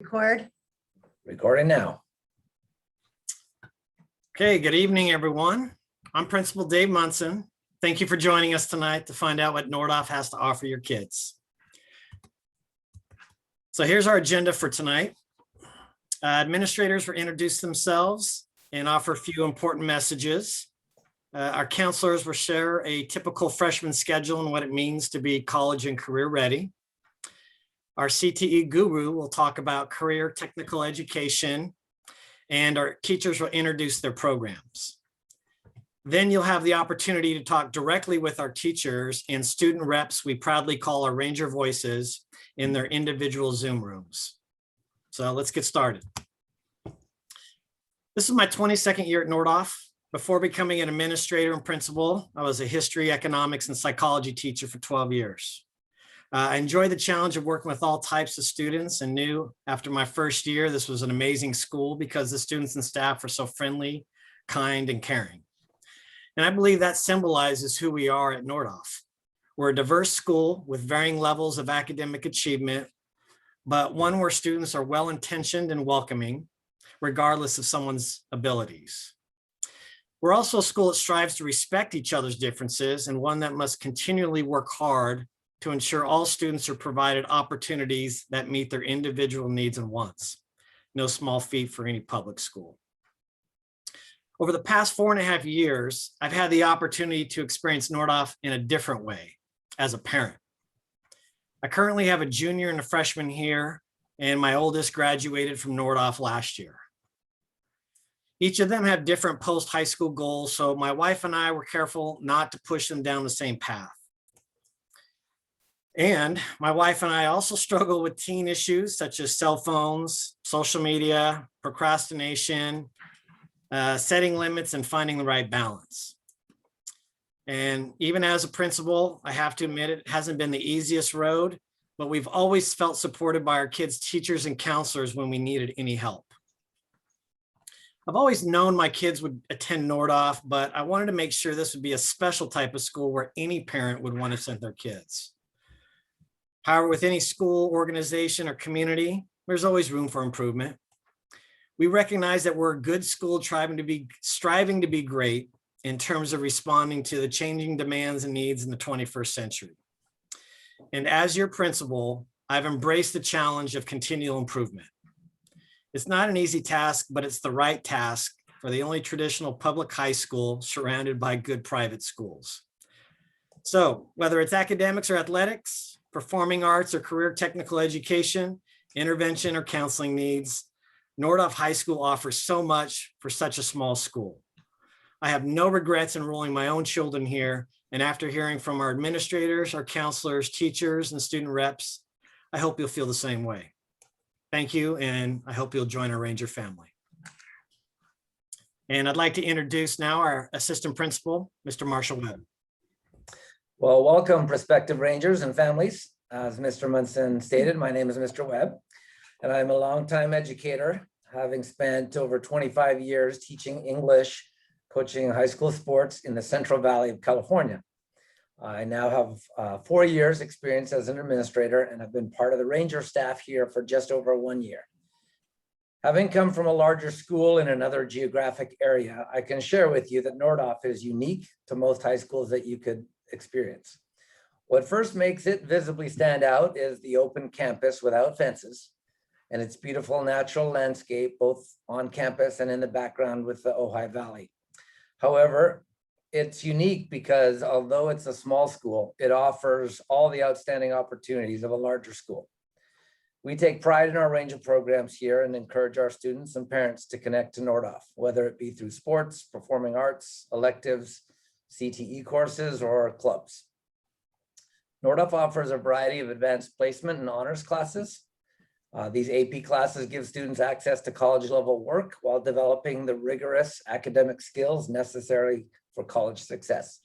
Record. Recording now. Okay, good evening, everyone. I'm Principal Dave Munson. Thank you for joining us tonight to find out what Nordhoff has to offer your kids. So here's our agenda for tonight. Administrators will introduce themselves and offer a few important messages. Our counselors will share a typical freshman schedule and what it means to be college and career ready. Our CTE guru will talk about career technical education, and our teachers will introduce their programs. Then you'll have the opportunity to talk directly with our teachers and student reps we proudly call our Ranger Voices in their individual Zoom rooms. So let's get started. This is my 22nd year at Nordhoff. Before becoming an administrator and principal, I was a history, economics, and psychology teacher for 12 years. I enjoy the challenge of working with all types of students and knew after my first year, this was an amazing school because the students and staff are so friendly, kind, and caring. And I believe that symbolizes who we are at Nordhoff. We're a diverse school with varying levels of academic achievement, but one where students are well-intentioned and welcoming, regardless of someone's abilities. We're also a school that strives to respect each other's differences and one that must continually work hard to ensure all students are provided opportunities that meet their individual needs and wants. No small feat for any public school. Over the past 4.5 years, I've had the opportunity to experience Nordhoff in a different way as a parent. I currently have a junior and a freshman here, and my oldest graduated from Nordhoff last year. Each of them have different post-high school goals, so my wife and I were careful not to push them down the same path. And my wife and I also struggle with teen issues such as cell phones, social media, procrastination, setting limits, and finding the right balance. And even as a principal, I have to admit it hasn't been the easiest road, but we've always felt supported by our kids' teachers and counselors when we needed any help. I've always known my kids would attend Nordhoff, but I wanted to make sure this would be a special type of school where any parent would want to send their kids. However, with any school, organization, or community, there's always room for improvement. We recognize that we're a good school striving to be great in terms of responding to the changing demands and needs in the 21st century. And as your principal, I've embraced the challenge of continual improvement. It's not an easy task, but it's the right task for the only traditional public high school surrounded by good private schools. So whether it's academics or athletics, performing arts or career technical education, intervention or counseling needs, Nordhoff High School offers so much for such a small school. I have no regrets enrolling my own children here, and after hearing from our administrators, our counselors, teachers, and student reps, I hope you'll feel the same way. Thank you, and I hope you'll join our Ranger family. And I'd like to introduce now our assistant principal, Mr. Marshall Webb. Well, welcome prospective Rangers and families. As Mr. Munson stated, my name is Mr. Webb, and I'm a longtime educator, having spent over 25 years teaching English, coaching high school sports in the Central Valley of California. I now have 4 years experience as an administrator and have been part of the Ranger staff here for just over 1 year. Having come from a larger school in another geographic area, I can share with you that Nordhoff is unique to most high schools that you could experience. What first makes it visibly stand out is the open campus without fences and its beautiful natural landscape, both on campus and in the background with the Ojai Valley. However, it's unique because although it's a small school, it offers all the outstanding opportunities of a larger school. We take pride in our range of programs here and encourage our students and parents to connect to Nordhoff, whether it be through sports, performing arts, electives, CTE courses, or clubs. Nordhoff offers a variety of advanced placement and honors classes. These AP classes give students access to college level work while developing the rigorous academic skills necessary for college success.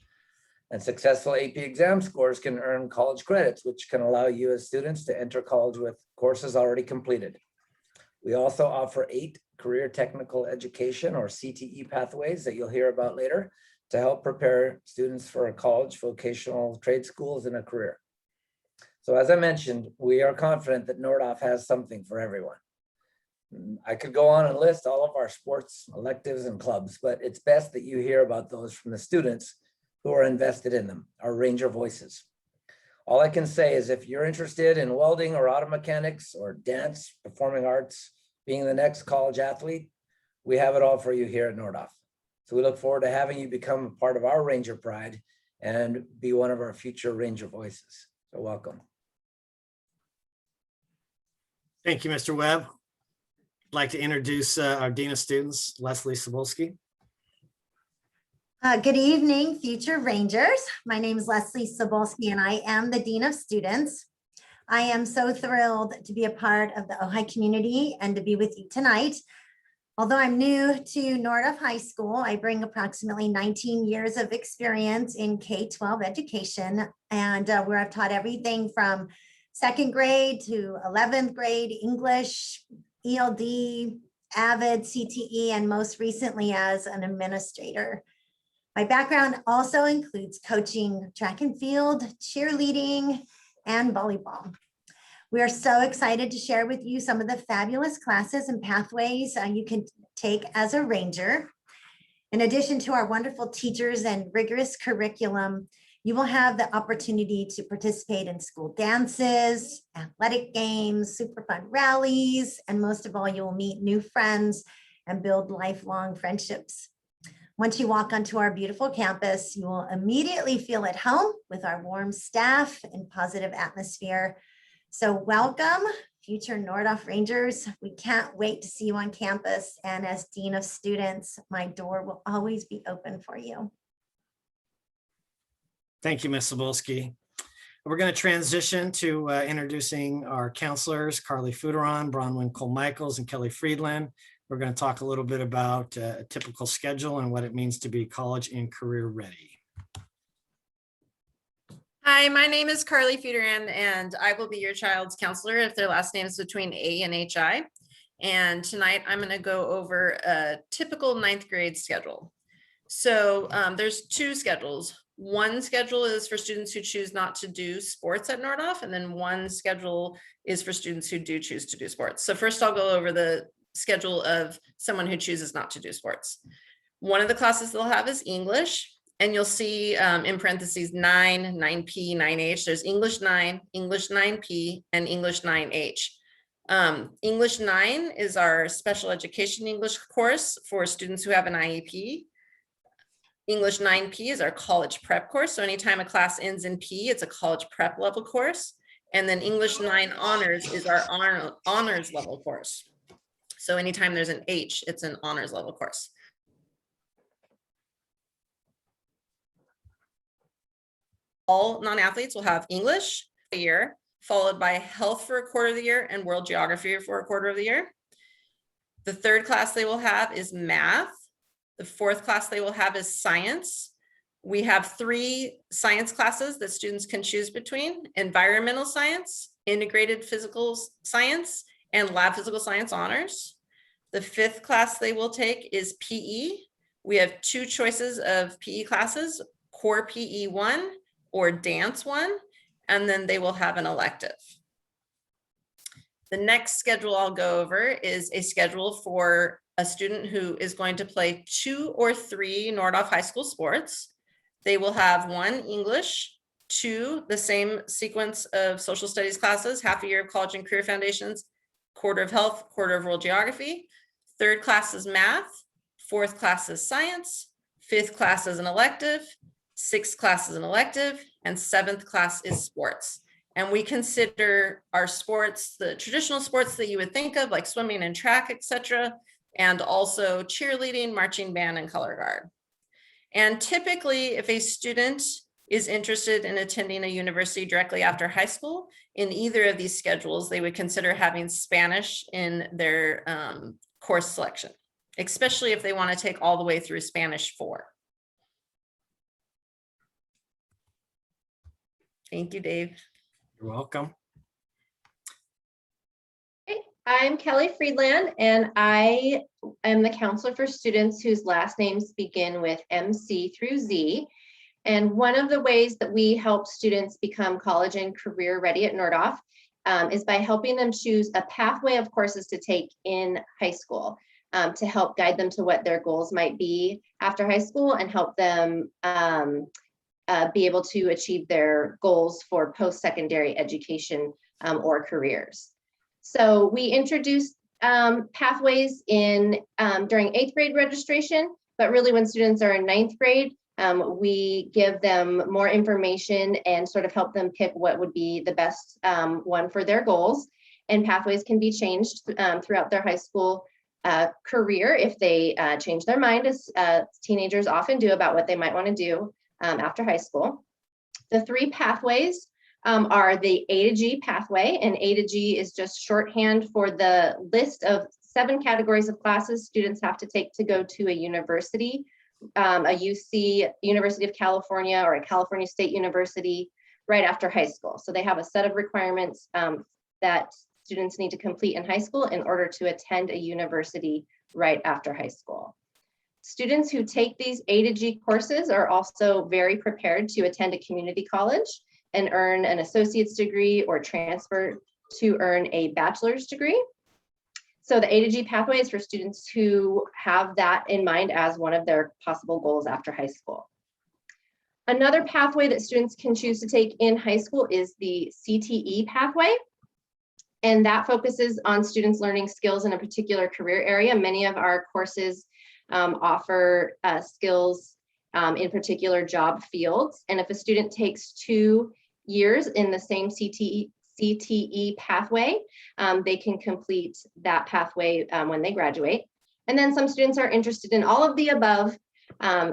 And successful AP exam scores can earn college credits, which can allow you as students to enter college with courses already completed. We also offer 8 career technical education or CTE pathways that you'll hear about later to help prepare students for a college, vocational trade schools, and a career. So as I mentioned, we are confident that Nordhoff has something for everyone. I could go on and list all of our sports electives and clubs, but it's best that you hear about those from the students who are invested in them, our Ranger voices. All I can say is if you're interested in welding or auto mechanics or dance, performing arts, being the next college athlete, we have it all for you here at Nordhoff. So we look forward to having you become a part of our Ranger Pride and be one of our future Ranger voices. So welcome. Thank you, Mr. Webb. I'd like to introduce our Dean of Students, Leslie Cebulski. Good evening, future Rangers. My name is Leslie Cebulski, and I am the Dean of Students. I am so thrilled to be a part of the Ojai community and to be with you tonight. Although I'm new to Nordhoff High School, I bring approximately 19 years of experience in K-12 education, and where I've taught everything from second grade to 11th grade English, ELD, AVID, CTE, and most recently as an administrator. My background also includes coaching track and field, cheerleading, and volleyball. We are so excited to share with you some of the fabulous classes and pathways you can take as a Ranger. In addition to our wonderful teachers and rigorous curriculum, you will have the opportunity to participate in school dances, athletic games, super fun rallies, and most of all, you will meet new friends and build lifelong friendships. Once you walk onto our beautiful campus, you will immediately feel at home with our warm staff and positive atmosphere. So welcome, future Nordhoff Rangers. We can't wait to see you on campus. And as Dean of Students, my door will always be open for you. Thank you, Ms. Cebulski. We're going to transition to introducing our counselors, Carly Fuderon, Bronwyn Cole-Michaels, and Kelly Friedland. We're going to talk a little bit about a typical schedule and what it means to be college and career ready. Hi, my name is Carly Fuderon, and I will be your child's counselor if their last name is between A and HI. And tonight I'm going to go over a typical 9th grade schedule. So there's 2 schedules. One schedule is for students who choose not to do sports at Nordhoff, and then one schedule is for students who do choose to do sports. So first I'll go over the schedule of someone who chooses not to do sports. One of the classes they'll have is English, and you'll see in parentheses 9, 9P, 9H. There's English 9, English 9P, and English 9H. English 9 is our special education English course for students who have an IEP. English 9P is our college prep course. So anytime a class ends in P, it's a college prep level course. And then English 9 honors is our honors level course. So anytime there's an H, it's an honors level course. All non-athletes will have English a year, followed by health for a quarter of the year and world geography for a quarter of the year. The 3rd class they will have is math. The 4th class they will have is science. We have 3 science classes that students can choose between: environmental science, integrated physical science, and lab physical science honors. The 5th class they will take is PE. We have 2 choices of PE classes: core PE 1 or dance 1, and then they will have an elective. The next schedule I'll go over is a schedule for a student who is going to play 2 or 3 Nordhoff High School sports. They will have 1 English, 2 the same sequence of social studies classes, half a year of college and career foundations, quarter of health, quarter of world geography. 3rd class is math, 4th class is science, 5th class is an elective, 6th class is an elective, and 7th class is sports. And we consider our sports the traditional sports that you would think of, like swimming and track, etc., and also cheerleading, marching band, and color guard. And typically, if a student is interested in attending a university directly after high school, in either of these schedules, they would consider having Spanish in their course selection, especially if they want to take all the way through Spanish 4. Thank you, Dave. You're welcome. I'm Kelly Friedland, and I am the counselor for students whose last names begin with MC through Z. And one of the ways that we help students become college and career ready at Nordhoff is by helping them choose a pathway of courses to take in high school to help guide them to what their goals might be after high school and help them be able to achieve their goals for post-secondary education or careers. So we introduced pathways in during 8th grade registration, but really when students are in 9th grade, we give them more information and sort of help them pick what would be the best one for their goals. And pathways can be changed throughout their high school career if they change their mind, as teenagers often do, about what they might want to do after high school. The 3 pathways are the A to G pathway, and A to G is just shorthand for the list of 7 categories of classes students have to take to go to a university, a UC, University of California, or a California State University right after high school. So they have a set of requirements that students need to complete in high school in order to attend a university right after high school. Students who take these A to G courses are also very prepared to attend a community college and earn an associate's degree or transfer to earn a bachelor's degree. So the A to G pathway is for students who have that in mind as one of their possible goals after high school. Another pathway that students can choose to take in high school is the CTE pathway. And that focuses on students learning skills in a particular career area. Many of our courses offer skills in particular job fields. And if a student takes 2 years in the same CTE pathway, they can complete that pathway when they graduate. And then some students are interested in all of the above.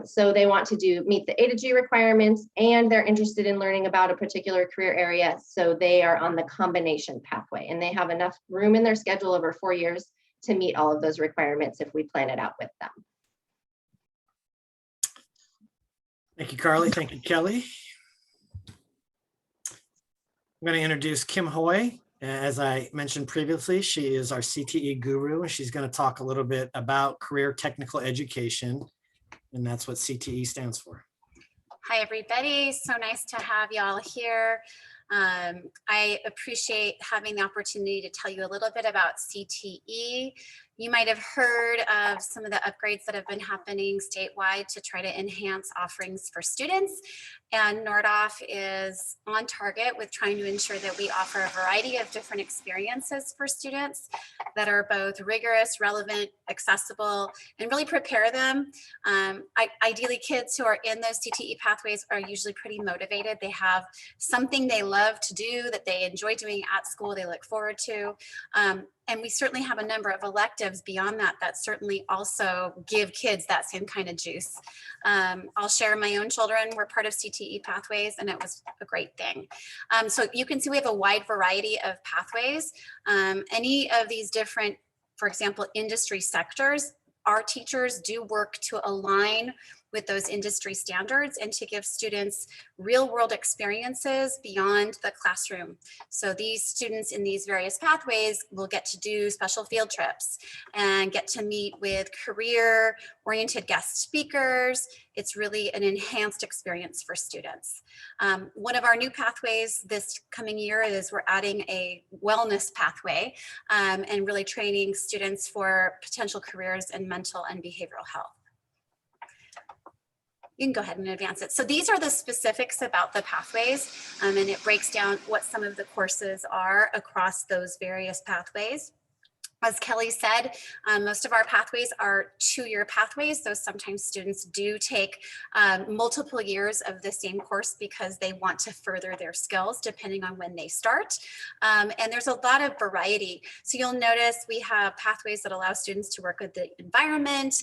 So they want to meet the A to G requirements, and they're interested in learning about a particular career area. So they are on the combination pathway, and they have enough room in their schedule over 4 years to meet all of those requirements if we plan it out with them. Thank you, Carly. Thank you, Kelly. I'm going to introduce Kim Hoy. As I mentioned previously, she is our CTE guru, and she's going to talk a little bit about career technical education, and that's what CTE stands for. Hi, everybody. So nice to have y'all here. I appreciate having the opportunity to tell you a little bit about CTE. You might have heard of some of the upgrades that have been happening statewide to try to enhance offerings for students. And Nordhoff is on target with trying to ensure that we offer a variety of different experiences for students that are both rigorous, relevant, accessible, and really prepare them. Ideally, kids who are in those CTE pathways are usually pretty motivated. They have something they love to do that they enjoy doing at school, they look forward to. And we certainly have a number of electives beyond that that certainly also give kids that same kind of juice. I'll share my own children were part of CTE Pathways, and it was a great thing. So you can see we have a wide variety of pathways. Any of these different, for example, industry sectors, our teachers do work to align with those industry standards and to give students real world experiences beyond the classroom. So these students in these various pathways will get to do special field trips and get to meet with career oriented guest speakers. It's really an enhanced experience for students. One of our new pathways this coming year is we're adding a wellness pathway and really training students for potential careers in mental and behavioral health. You can go ahead and advance it. So these are the specifics about the pathways, and it breaks down what some of the courses are across those various pathways. As Kelly said, most of our pathways are 2-year pathways, so sometimes students do take multiple years of the same course because they want to further their skills depending on when they start. And there's a lot of variety. So you'll notice we have pathways that allow students to work with the environment.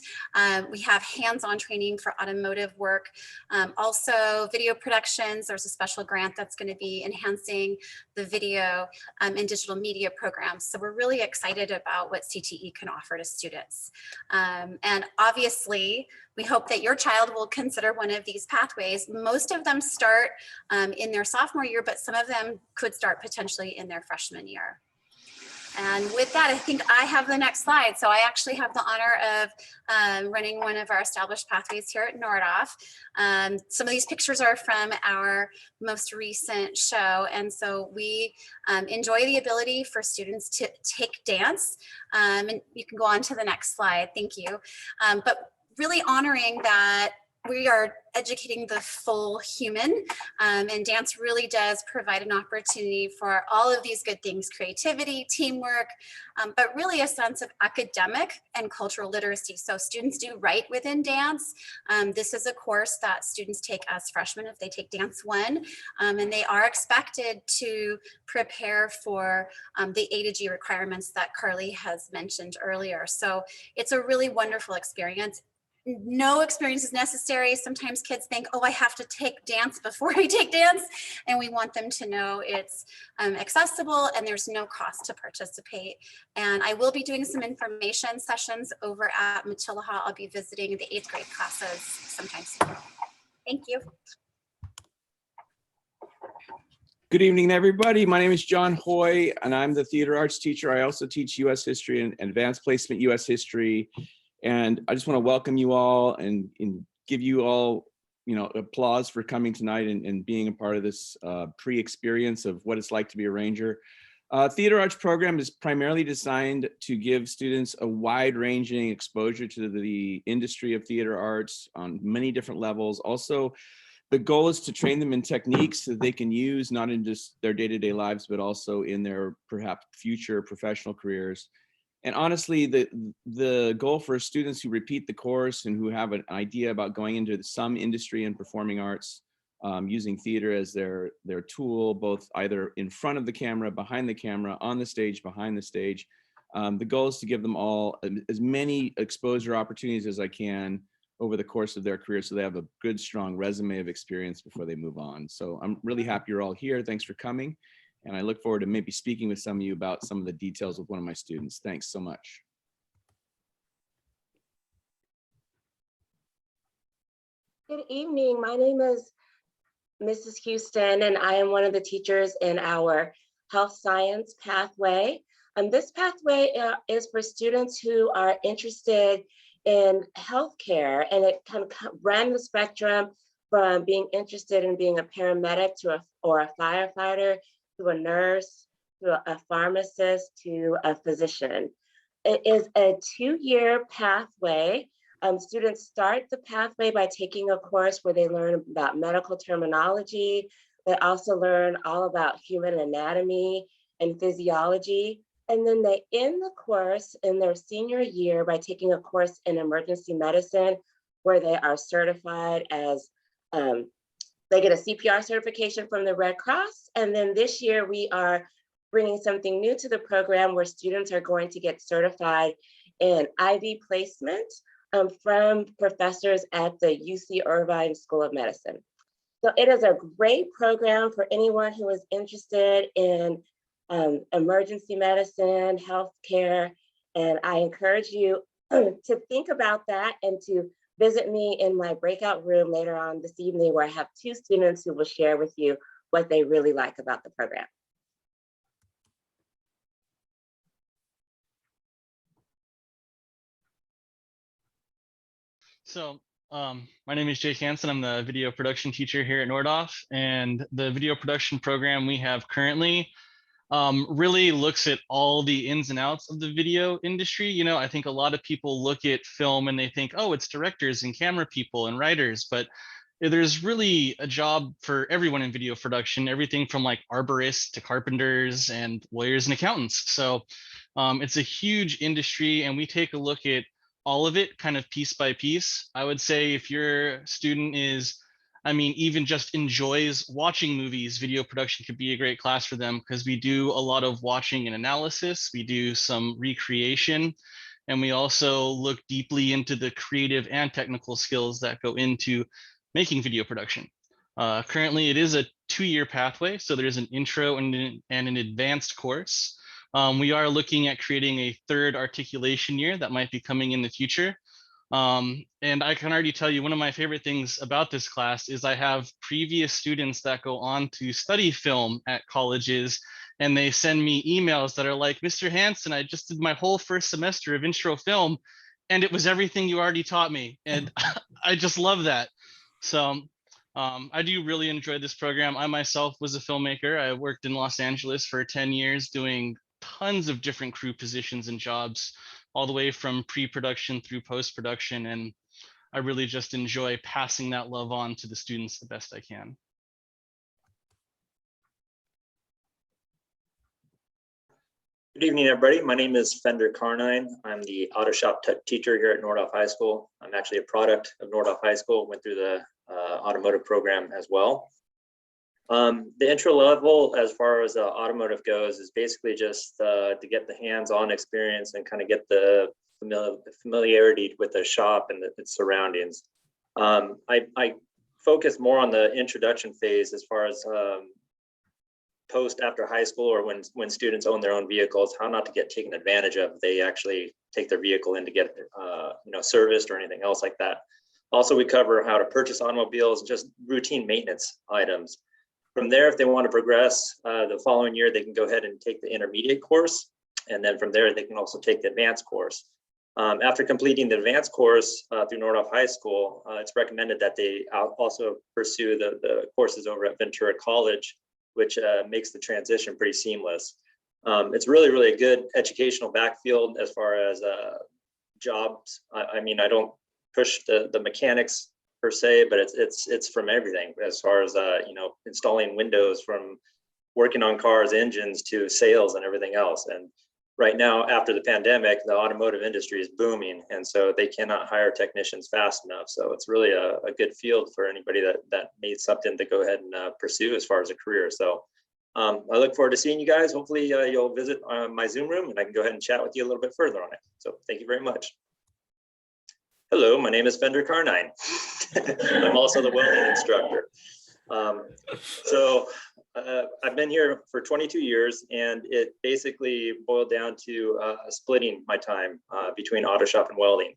We have hands-on training for automotive work. Also video productions, there's a special grant that's going to be enhancing the video and digital media programs. So we're really excited about what CTE can offer to students. And obviously, we hope that your child will consider one of these pathways. Most of them start in their sophomore year, but some of them could start potentially in their freshman year. And with that, I think I have the next slide. So I actually have the honor of running one of our established pathways here at Nordhoff. Some of these pictures are from our most recent show. And so we enjoy the ability for students to take dance. And you can go on to the next slide. Thank you. But really honoring that we are educating the full human, and dance really does provide an opportunity for all of these good things: creativity, teamwork, but really a sense of academic and cultural literacy. So students do write within dance. This is a course that students take as freshmen if they take Dance 1, and they are expected to prepare for the A to G requirements that Carly has mentioned earlier. So it's a really wonderful experience. No experience is necessary. Sometimes kids think, oh, I have to take dance before I take dance. And we want them to know it's accessible and there's no cost to participate. And I will be doing some information sessions over at Matilaha. I'll be visiting the 8th grade classes sometime soon. Thank you. Good evening, everybody. My name is John Hoy, and I'm the theater arts teacher. I also teach U.S. history and advanced placement U.S. history. And I just want to welcome you all and give you all, applause for coming tonight and being a part of this pre-experience of what it's like to be a ranger. Theater arts program is primarily designed to give students a wide-ranging exposure to the industry of theater arts on many different levels. Also, the goal is to train them in techniques that they can use not in just their day-to-day lives, but also in their perhaps future professional careers. And honestly, the goal for students who repeat the course and who have an idea about going into some industry in performing arts, using theater as their tool, both either in front of the camera, behind the camera, on the stage, behind the stage. The goal is to give them all as many exposure opportunities as I can over the course of their career so they have a good, strong resume of experience before they move on. So I'm really happy you're all here. Thanks for coming. And I look forward to maybe speaking with some of you about some of the details with one of my students. Thanks so much. Good evening. My name is Mrs. Houston, and I am one of the teachers in our health science pathway. This pathway is for students who are interested in healthcare, and it can run the spectrum from being interested in being a paramedic or a firefighter, to a nurse, to a pharmacist, to a physician. It is a 2-year pathway. Students start the pathway by taking a course where they learn about medical terminology. They also learn all about human anatomy and physiology. And then they end the course in their senior year by taking a course in emergency medicine, where they are certified as they get a CPR certification from the Red Cross. And then this year we are bringing something new to the program where students are going to get certified in IV placement from professors at the UC Irvine School of Medicine. So it is a great program for anyone who is interested in emergency medicine, healthcare, and I encourage you to think about that and to visit me in my breakout room later on this evening, where I have 2 students who will share with you what they really like about the program. So my name is Jake Hansen. I'm the video production teacher here at Nordhoff, and the video production program we have currently really looks at all the ins and outs of the video industry. I think a lot of people look at film and they think, oh, it's directors and camera people and writers, but there's really a job for everyone in video production, everything from like arborists to carpenters and lawyers and accountants. So it's a huge industry, and we take a look at all of it kind of piece by piece. I would say if your student even just enjoys watching movies, video production could be a great class for them, because we do a lot of watching and analysis. We do some recreation, and we also look deeply into the creative and technical skills that go into making video production. Currently, it is a 2-year pathway, so there's an intro and an advanced course. We are looking at creating a 3rd articulation year that might be coming in the future. And I can already tell you, one of my favorite things about this class is I have previous students that go on to study film at colleges and they send me emails that are like, Mr. Hansen, I just did my whole first semester of intro film, and it was everything you already taught me. And I just love that. So I do really enjoy this program. I myself was a filmmaker. I worked in Los Angeles for 10 years doing tons of different crew positions and jobs, all the way from pre-production through post-production. And I really just enjoy passing that love on to the students the best I can. Good evening, everybody. My name is Fender Carnine. I'm the auto shop teacher here at Nordhoff High School. I'm actually a product of Nordhoff High School, went through the automotive program as well. The intro level, as far as automotive goes, is basically just to get the hands-on experience and kind of get the familiarity with the shop and its surroundings. I focus more on the introduction phase as far as post after high school, or when students own their own vehicles, how not to get taken advantage of. They actually take their vehicle in to get serviced or anything else like that. Also, we cover how to purchase automobiles, just routine maintenance items. From there, if they want to progress the following year, they can go ahead and take the intermediate course, and then from there they can also take the advanced course. After completing the advanced course through Nordhoff High School, it's recommended that they also pursue the courses over at Ventura College, which makes the transition pretty seamless. It's really a good educational backfield as far as jobs. I mean, I don't push the mechanics per se, but it's from everything as far as installing windows, from working on cars, engines, to sales and everything else. And right now, after the pandemic, the automotive industry is booming, and so they cannot hire technicians fast enough. So it's really a good field for anybody that needs something to go ahead and pursue as far as a career. So I look forward to seeing you guys. Hopefully you'll visit my Zoom room and I can go ahead and chat with you a little bit further on it. So thank you very much. Hello, my name is Fender Carnine. I'm also the welding instructor. I've been here for 22 years, and it basically boiled down to splitting my time between auto shop and welding.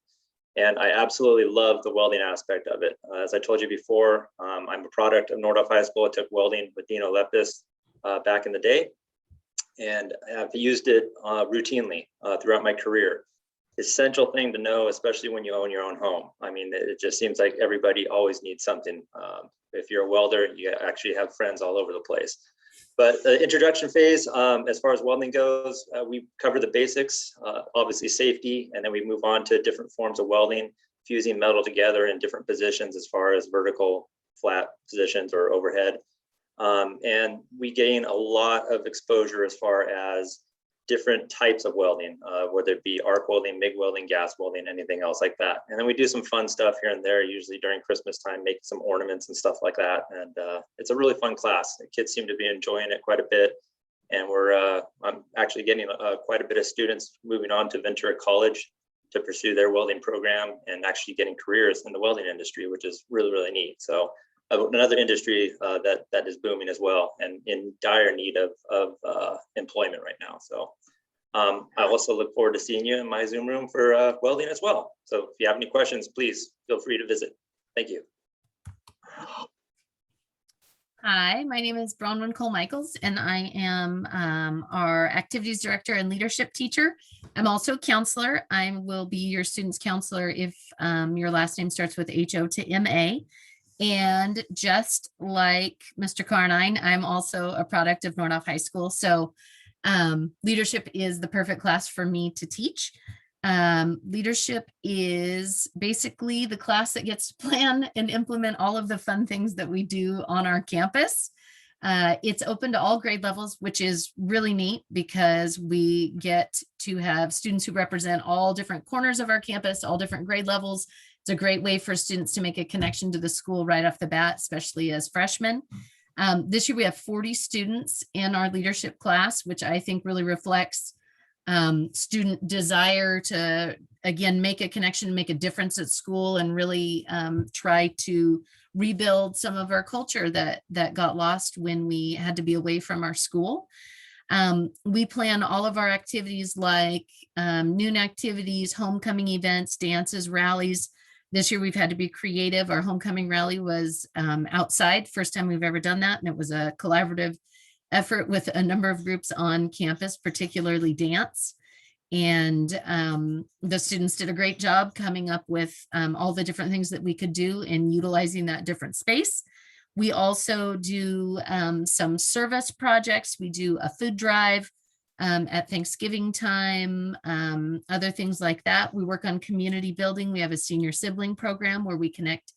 And I absolutely love the welding aspect of it. As I told you before, I'm a product of Nordhoff High School. I took welding with Dino Lepis back in the day, and I've used it routinely throughout my career. Essential thing to know, especially when you own your own home. I mean, it just seems like everybody always needs something. If you're a welder, you actually have friends all over the place. But the introduction phase, as far as welding goes, we cover the basics, obviously safety, and then we move on to different forms of welding, fusing metal together in different positions as far as vertical, flat positions, or overhead. And we gain a lot of exposure as far as different types of welding, whether it be arc welding, MIG welding, gas welding, anything else like that. And then we do some fun stuff here and there, usually during Christmas time, make some ornaments and stuff like that. And it's a really fun class. The kids seem to be enjoying it quite a bit. And I'm actually getting quite a bit of students moving on to Ventura College to pursue their welding program and actually getting careers in the welding industry, which is really neat. So another industry that is booming as well and in dire need of employment right now. So I also look forward to seeing you in my Zoom room for welding as well. So if you have any questions, please feel free to visit. Thank you. Hi, my name is Bronwyn Cole-Michaels, and I am our activities director and leadership teacher. I'm also a counselor. I will be your student's counselor if your last name starts with HO to MA. And just like Mr. Carnine, I'm also a product of Nordhoff High School. So leadership is the perfect class for me to teach. Leadership is basically the class that gets to plan and implement all of the fun things that we do on our campus. It's open to all grade levels, which is really neat because we get to have students who represent all different corners of our campus, all different grade levels. It's a great way for students to make a connection to the school right off the bat, especially as freshmen. This year we have 40 students in our leadership class, which I think really reflects student desire to, again, make a connection, make a difference at school, and really try to rebuild some of our culture that got lost when we had to be away from our school. We plan all of our activities like noon activities, homecoming events, dances, rallies. This year we've had to be creative. Our homecoming rally was outside, first time we've ever done that, and it was a collaborative effort with a number of groups on campus, particularly dance. And the students did a great job coming up with all the different things that we could do in utilizing that different space. We also do some service projects. We do a food drive at Thanksgiving time, other things like that. We work on community building. We have a senior sibling program where we connect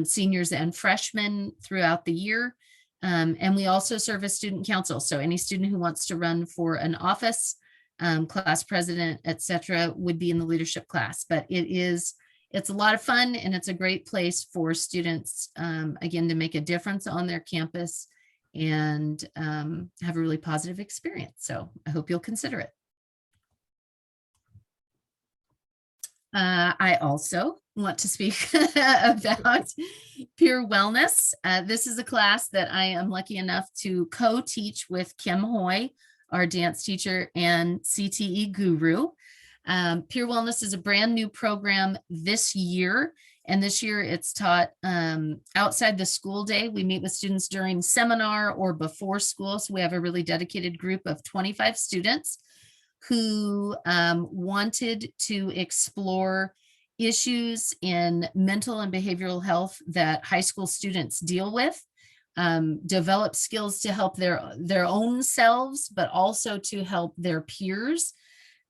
seniors and freshmen throughout the year. And we also serve as student council. So any student who wants to run for an office, class president, etc., would be in the leadership class. But it's a lot of fun, and it's a great place for students, again, to make a difference on their campus and have a really positive experience. So I hope you'll consider it. I also want to speak about Peer Wellness. This is a class that I am lucky enough to co-teach with Kim Hoy, our dance teacher and CTE guru. Peer Wellness is a brand new program this year. And this year it's taught outside the school day. We meet with students during seminar or before school. So we have a really dedicated group of 25 students who wanted to explore issues in mental and behavioral health that high school students deal with, develop skills to help their own selves, but also to help their peers.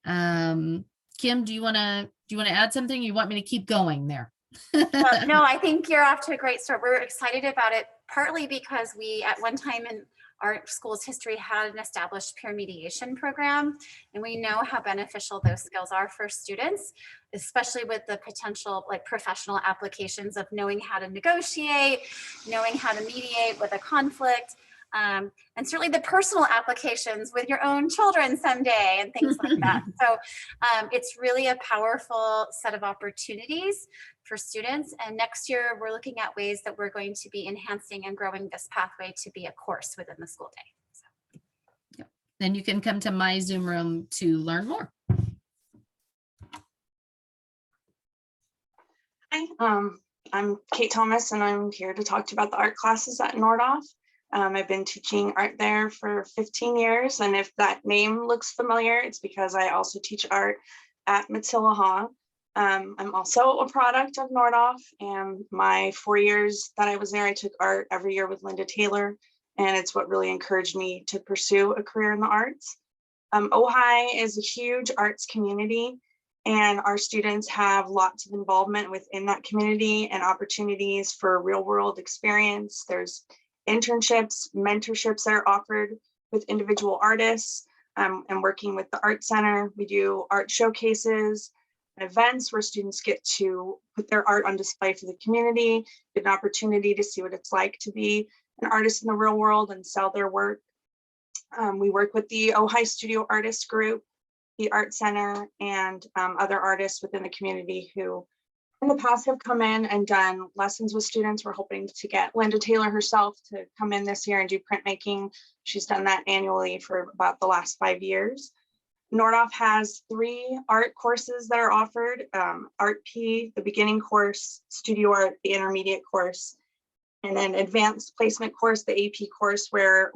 Kim, do you want to add something? You want me to keep going there? No, I think you're off to a great start. We're excited about it, partly because we at one time in our school's history had an established peer mediation program, and we know how beneficial those skills are for students, especially with the potential like professional applications of knowing how to negotiate, knowing how to mediate with a conflict, and certainly the personal applications with your own children someday and things like that. So it's really a powerful set of opportunities for students. And next year, we're looking at ways that we're going to be enhancing and growing this pathway to be a course within the school day. So. Yep. Then you can come to my Zoom room to learn more. Hi, I'm Kate Thomas, and I'm here to talk to you about the art classes at Nordhoff. I've been teaching art there for 15 years, and if that name looks familiar, it's because I also teach art at Matillahaw. I'm also a product of Nordhoff, and my 4 years that I was there, I took art every year with Linda Taylor, and it's what really encouraged me to pursue a career in the arts. Ojai is a huge arts community, and our students have lots of involvement within that community and opportunities for real world experience. There's internships, mentorships that are offered with individual artists, and working with the Art Center. We do art showcases, events where students get to put their art on display for the community, get an opportunity to see what it's like to be an artist in the real world and sell their work. We work with the Ojai Studio Artist Group, the Art Center, and other artists within the community who in the past have come in and done lessons with students. We're hoping to get Linda Taylor herself to come in this year and do printmaking. She's done that annually for about the last 5 years. Nordhoff has 3 art courses that are offered, Art P, the beginning course, Studio Art, the intermediate course, and then advanced placement course, the AP course, where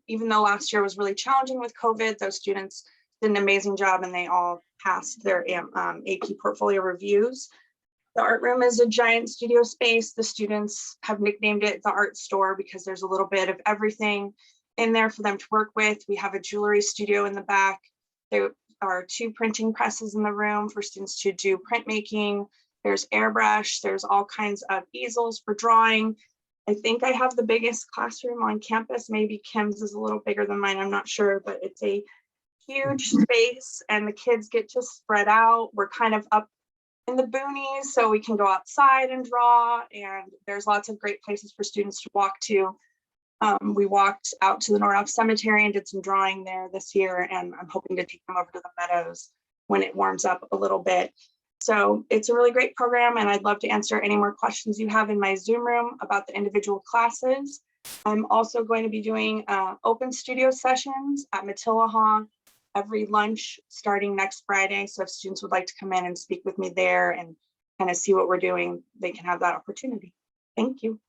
even though last year was really challenging with COVID, those students did an amazing job and they all passed their AP portfolio reviews. The art room is a giant studio space. The students have nicknamed it the art store because there's a little bit of everything in there for them to work with. We have a jewelry studio in the back. There are 2 printing presses in the room for students to do printmaking. There's airbrush. There's all kinds of easels for drawing. I think I have the biggest classroom on campus. Maybe Kim's is a little bigger than mine. I'm not sure, but it's a huge space and the kids get to spread out. We're kind of up in the boonies, so we can go outside and draw, and there's lots of great places for students to walk to. We walked out to the Nordhoff Cemetery and did some drawing there this year, and I'm hoping to take them over to the meadows when it warms up a little bit. So it's a really great program, and I'd love to answer any more questions you have in my Zoom room about the individual classes. I'm also going to be doing open studio sessions at Matillahaw every lunch starting next Friday. So if students would like to come in and speak with me there and kind of see what we're doing, they can have that opportunity. Thank you.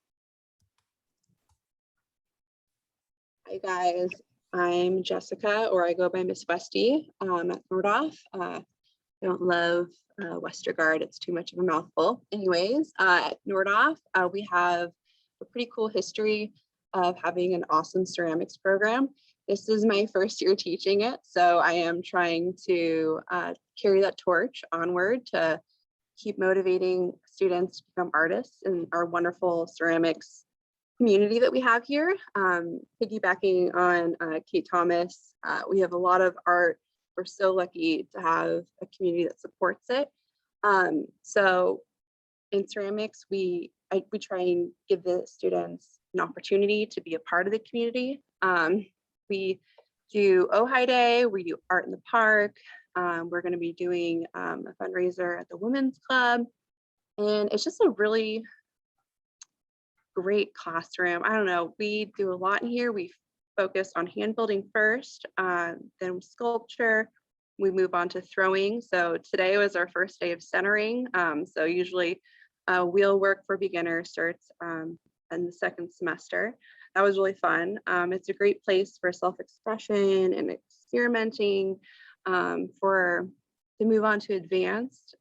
Hi guys, I'm Jessica, or I go by Miss Westy at Nordhoff. I don't love Westergaard, it's too much of a mouthful. Anyways, at Nordhoff, we have a pretty cool history of having an awesome ceramics program. This is my first year teaching it, so I am trying to carry that torch onward to keep motivating students to become artists in our wonderful ceramics community that we have here. Piggybacking on Kate Thomas, we have a lot of art. We're so lucky to have a community that supports it. So in ceramics, we try and give the students an opportunity to be a part of the community. We do Ojai Day, we do Art in the Park. We're going to be doing a fundraiser at the Women's Club. And it's just a really great classroom. I don't know, we do a lot in here. We focus on hand building first, then sculpture. We move on to throwing. So today was our first day of centering. So usually wheel work for beginners starts in the second semester. That was really fun. It's a great place for self-expression and experimenting. To move on to advanced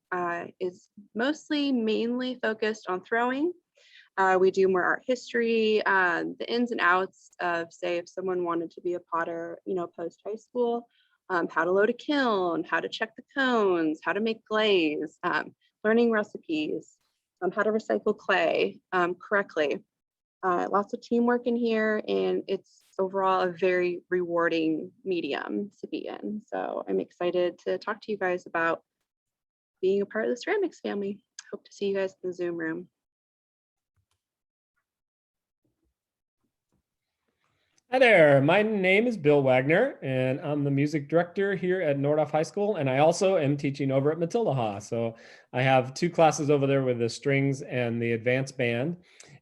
is mainly focused on throwing. We do more art history, the ins and outs of, say, if someone wanted to be a potter, post high school, how to load a kiln, how to check the cones, how to make glaze, learning recipes, how to recycle clay correctly. Lots of teamwork in here, and it's overall a very rewarding medium to be in. So I'm excited to talk to you guys about being a part of the ceramics family. Hope to see you guys in the Zoom room. Hi there, my name is Bill Wagner, and I'm the music director here at Nordhoff High School, and I also am teaching over at Matilda Ha. So I have two classes over there with the strings and the advanced band.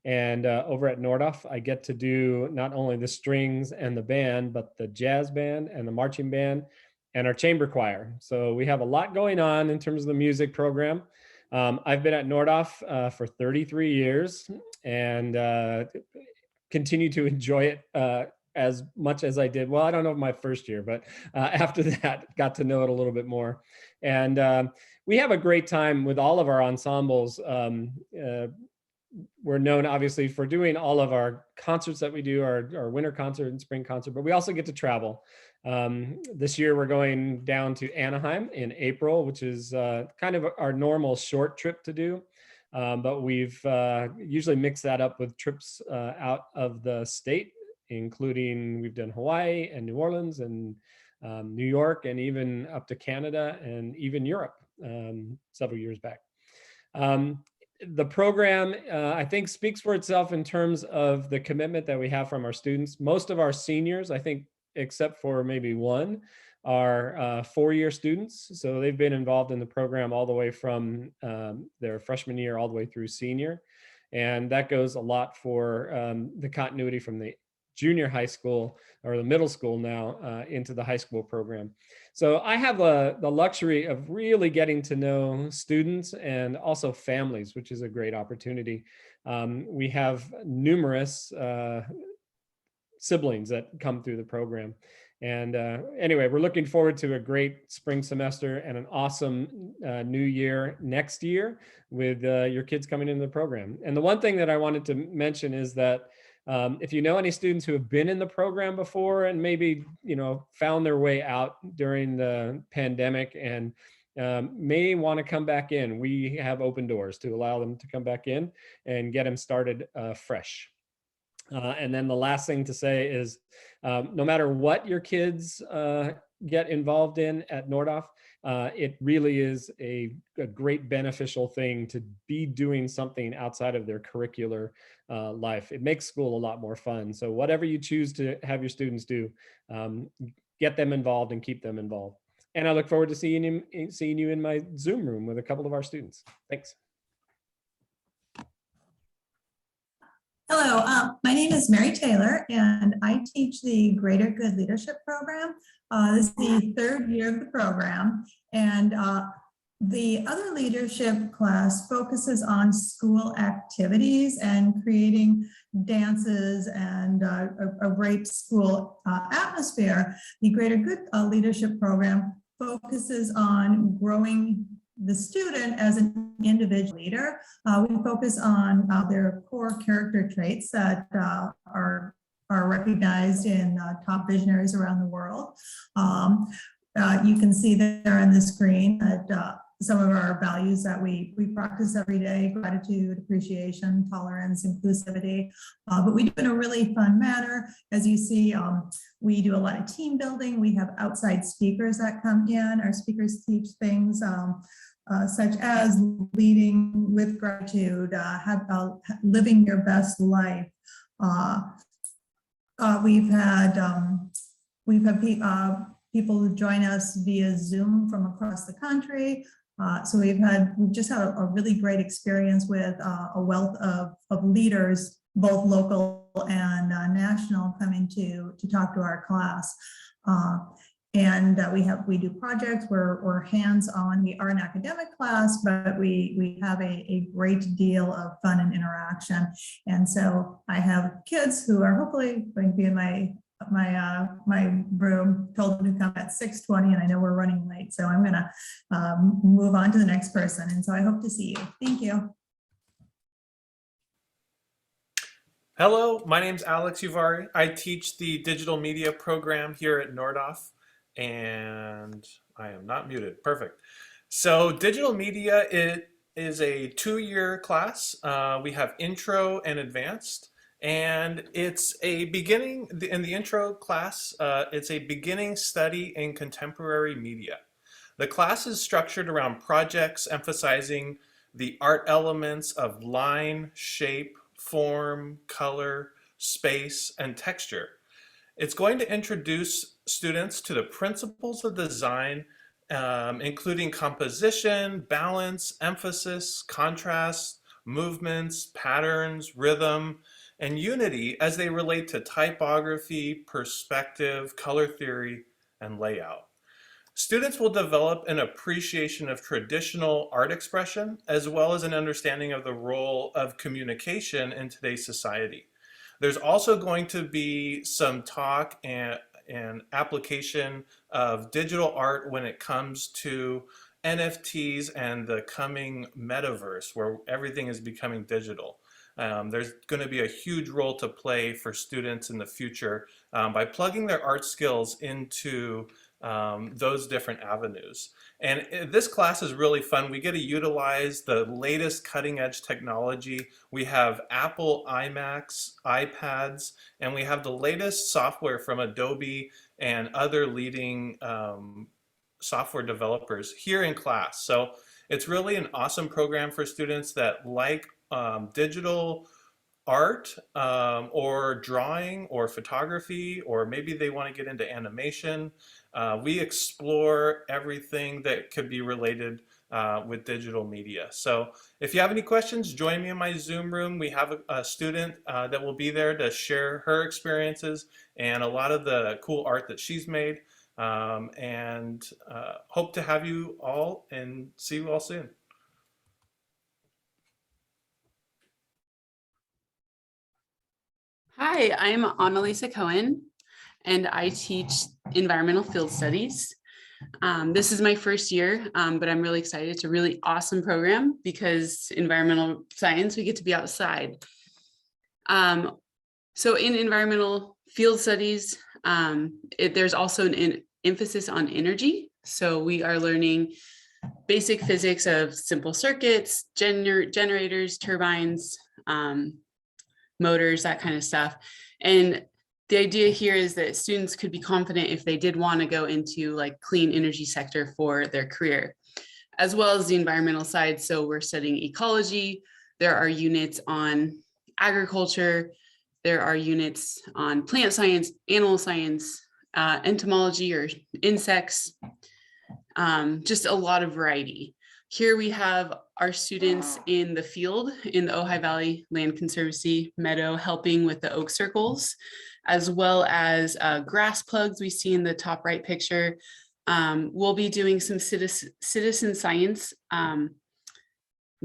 And over at Nordhoff, I get to do not only the strings and the band, but the jazz band and the marching band and our chamber choir. So we have a lot going on in terms of the music program. I've been at Nordhoff for 33 years and continue to enjoy it as much as I did. Well, I don't know my first year, but after that, got to know it a little bit more. And we have a great time with all of our ensembles. We're known obviously for doing all of our concerts that we do, our winter concert and spring concert, but we also get to travel. This year we're going down to Anaheim in April, which is kind of our normal short trip to do. But we've usually mixed that up with trips out of the state, including we've done Hawaii and New Orleans and New York and even up to Canada and even Europe several years back. The program, I think, speaks for itself in terms of the commitment that we have from our students. Most of our seniors, I think, except for maybe one, are four-year students. So they've been involved in the program all the way from their freshman year all the way through senior. And that goes a lot for the continuity from the junior high school or the middle school now into the high school program. So I have the luxury of really getting to know students and also families, which is a great opportunity. We have numerous siblings that come through the program. And anyway, we're looking forward to a great spring semester and an awesome new year next year with your kids coming into the program. And the one thing that I wanted to mention is that if you know any students who have been in the program before and maybe, found their way out during the pandemic and may want to come back in, we have open doors to allow them to come back in and get them started fresh. And then the last thing to say is no matter what your kids get involved in at Nordhoff, it really is a great beneficial thing to be doing something outside of their curricular life. It makes school a lot more fun. So whatever you choose to have your students do, get them involved and keep them involved. And I look forward to seeing you in my Zoom room with a couple of our students. Thanks. Hello, my name is Mary Taylor, and I teach the Greater Good Leadership Program. This is the third year of the program, and The other leadership class focuses on school activities and creating dances and a great school atmosphere. The Greater Good Leadership Program focuses on growing the student as an individual leader. We focus on their core character traits that are recognized in top visionaries around the world. You can see there on the screen that some of our values that we practice every day: gratitude, appreciation, tolerance, inclusivity, but we do it in a really fun manner. As you see, we do a lot of team building. We have outside speakers that come in. Our speakers teach things such as leading with gratitude, living your best life. We've had people who join us via Zoom from across the country. So we've just had a really great experience with a wealth of leaders, both local and national, coming to talk to our class. And we do projects, we're hands-on. We are an academic class, but we have a great deal of fun and interaction. And so I have kids who are hopefully going to be in my room. Told them to come at 6:20, and I know we're running late, so I'm gonna move on to the next person. And so I hope to see you. Thank you. Hello, my name's Alex Uvari. I teach the digital media program here at Nordhoff, and I am not muted. Perfect. So digital media, it is a 2-year class. We have intro and advanced. And it's a beginning, in the intro class, it's a beginning study in contemporary media. The class is structured around projects emphasizing the art elements of line, shape, form, color, space, and texture. It's going to introduce students to the principles of design, including composition, balance, emphasis, contrast, movements, patterns, rhythm, and unity as they relate to typography, perspective, color theory, and layout. Students will develop an appreciation of traditional art expression, as well as an understanding of the role of communication in today's society. There's also going to be some talk and application of digital art when it comes to NFTs and the coming metaverse, where everything is becoming digital. There's going to be a huge role to play for students in the future by plugging their art skills into those different avenues. And this class is really fun. We get to utilize the latest cutting edge technology. We have Apple iMacs, iPads, and we have the latest software from Adobe and other leading software developers here in class. So it's really an awesome program for students that like digital art or drawing or photography, or maybe they want to get into animation. We explore everything that could be related with digital media. So if you have any questions, join me in my Zoom room. We have a student that will be there to share her experiences and a lot of the cool art that she's made. And hope to have you all and see you all soon. Hi, I'm Annalisa Cohen, and I teach environmental field studies. This is my first year, but I'm really excited. It's a really awesome program because environmental science, we get to be outside. So in environmental field studies, there's also an emphasis on energy. So we are learning basic physics of simple circuits, generators, turbines, motors, that kind of stuff. And the idea here is that students could be confident if they did want to go into like clean energy sector for their career, as well as the environmental side. So we're studying ecology. There are units on agriculture. There are units on plant science, animal science, entomology or insects, just a lot of variety. Here we have our students in the field in the Ojai Valley Land Conservancy Meadow helping with the oak circles, as well as grass plugs we see in the top right picture. We'll be doing some citizen science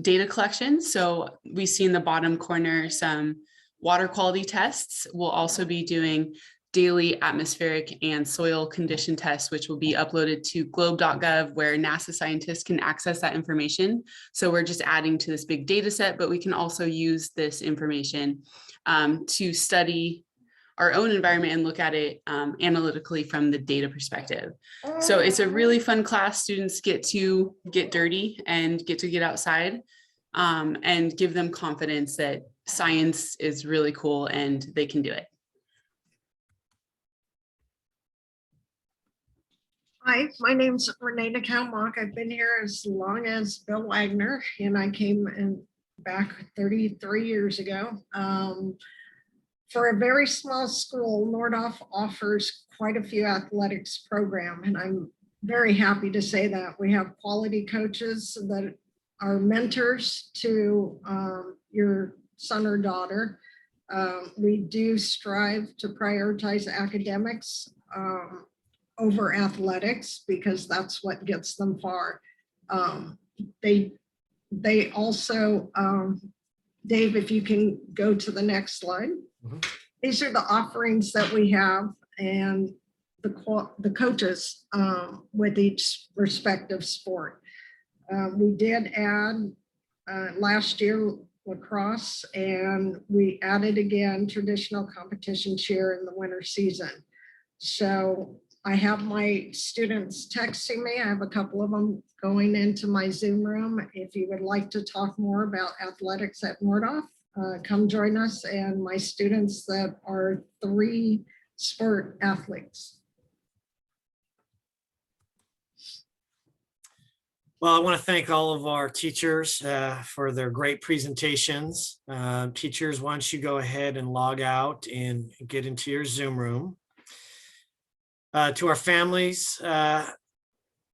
data collection. So we see in the bottom corner some water quality tests. We'll also be doing daily atmospheric and soil condition tests, which will be uploaded to globe.gov, where NASA scientists can access that information. So we're just adding to this big data set, but we can also use this information to study our own environment and look at it analytically from the data perspective. So it's a really fun class. Students get to get dirty and get to get outside and give them confidence that science is really cool and they can do it. Hi, my name's Renee Mock. I've been here as long as Bill Wagner, and I came in back 33 years ago. For a very small school, Nordhoff offers quite a few athletics program, and I'm very happy to say that. We have quality coaches that are mentors to your son or daughter. We do strive to prioritize academics over athletics because that's what gets them far. They also, Dave, if you can go to the next slide. These are the offerings that we have and the coaches with each respective sport. We did add last year lacrosse, and we added again traditional competition cheer in the winter season. So I have my students texting me. I have a couple of them going into my Zoom room. If you would like to talk more about athletics at Nordhoff, come join us and my students that are 3 sport athletes. Well, I want to thank all of our teachers for their great presentations. Teachers, why don't you go ahead and log out and get into your Zoom room. To our families,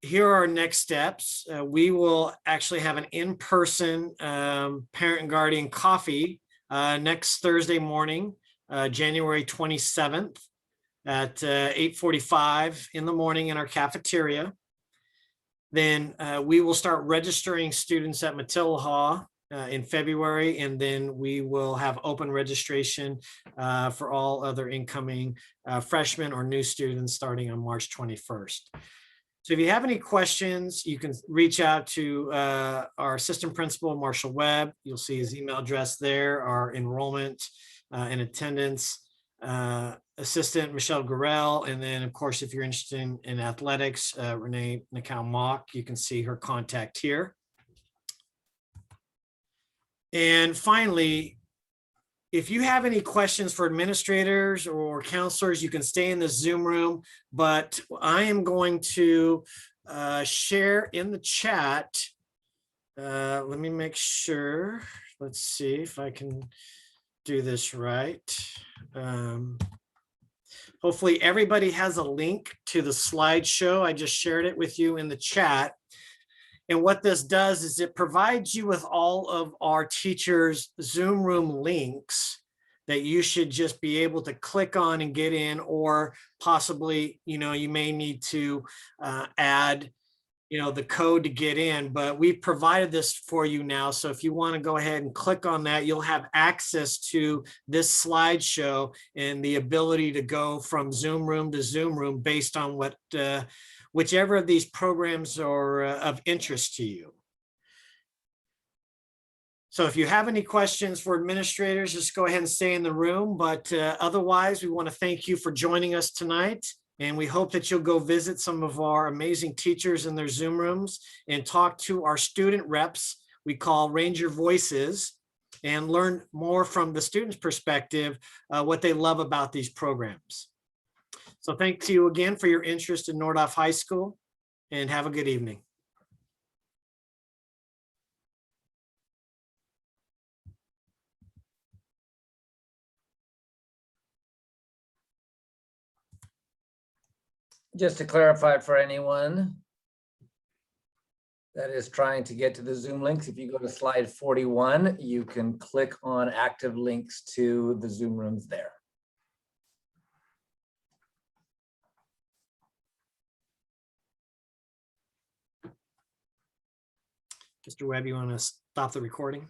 here are our next steps. We will actually have an in-person parent and guardian coffee next Thursday morning, January 27th at 8:45 in the morning in our cafeteria. Then we will start registering students at Matilahaw in February, and then we will have open registration for all other incoming freshmen or new students starting on March 21st. So if you have any questions, you can reach out to our assistant principal, Marshall Webb. You'll see his email address there, our enrollment and attendance assistant, Michelle Gorell. And then, of course, if you're interested in athletics, Renee Mock, you can see her contact here. And finally, if you have any questions for administrators or counselors, you can stay in the Zoom room, but I am going to share in the chat. Let me make sure. Let's see if I can do this right. Hopefully everybody has a link to the slideshow. I just shared it with you in the chat. And what this does is it provides you with all of our teachers' Zoom room links that you should just be able to click on and get in, or possibly, you may need to add, the code to get in, but we've provided this for you now. So if you want to go ahead and click on that, you'll have access to this slideshow and the ability to go from Zoom room to Zoom room based on what whichever of these programs are of interest to you. So if you have any questions for administrators, just go ahead and stay in the room. But otherwise, we want to thank you for joining us tonight. And we hope that you'll go visit some of our amazing teachers in their Zoom rooms and talk to our student reps we call Ranger Voices, and learn more from the students' perspective, what they love about these programs. So thank you again for your interest in Nordhoff High School, and have a good evening. Just to clarify for anyone that is trying to get to the Zoom links, if you go to slide 41, you can click on active links to the Zoom rooms there. Mr. Webb, you want to stop the recording?